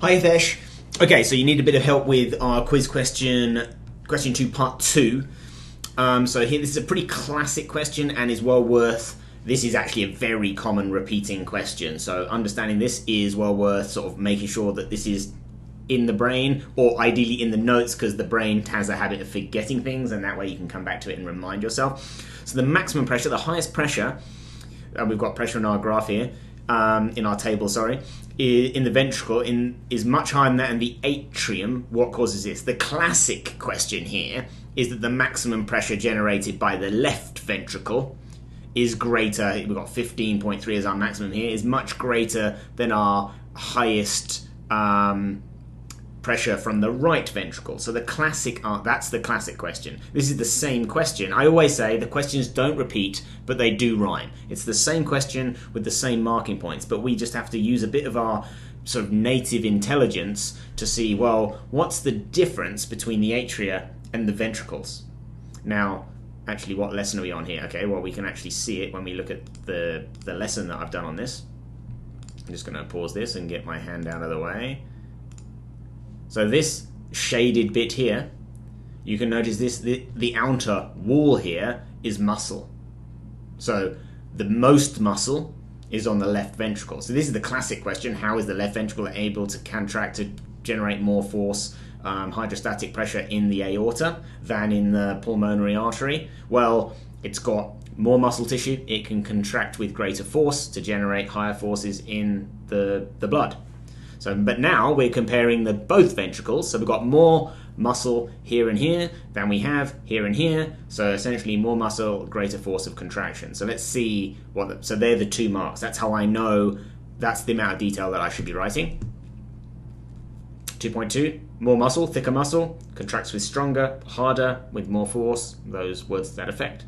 Hi Vesh. Okay, so you need a bit of help with our quiz question 2 part 2. So here, this is a pretty classic question and is well worth, this is actually a very common repeating question. So understanding this is well worth sort of making sure that this is in the brain, or ideally in the notes, because the brain has a habit of forgetting things, and that way you can come back to it and remind yourself. So the maximum pressure, the highest pressure, we've got pressure in our graph here, in our table, sorry, in the ventricle is much higher than that in the atrium. What causes this? The classic question here is that the maximum pressure generated by the left ventricle is greater, we've got 15.3 as our maximum here, is much greater than our highest pressure from the right ventricle. So the classic, that's the classic question. This is the same question. I always say the questions don't repeat, but they do rhyme. It's the same question with the same marking points, but we just have to use a bit of our sort of native intelligence to see, well, what's the difference between the atria and the ventricles? Now, actually, what lesson are we on here? Okay, well, we can actually see it when we look at the lesson that I've done on this. I'm just going to pause this and get my hand out of the way. So this shaded bit here, you can notice this, the outer wall here is muscle. So the most muscle is on the left ventricle. So this is the classic question: how is the left ventricle able to contract to generate more force, hydrostatic pressure in the aorta than in the pulmonary artery? Well, it's got more muscle tissue, it can contract with greater force to generate higher forces in the blood. So, but now we're comparing both ventricles, so we've got more muscle here and here than we have here and here, so essentially more muscle, greater force of contraction. So let's see so they're the 2 marks. That's how I know that's the amount of detail that I should be writing. 2.2, more muscle, thicker muscle, contracts with stronger, harder, with more force, those words to that effect.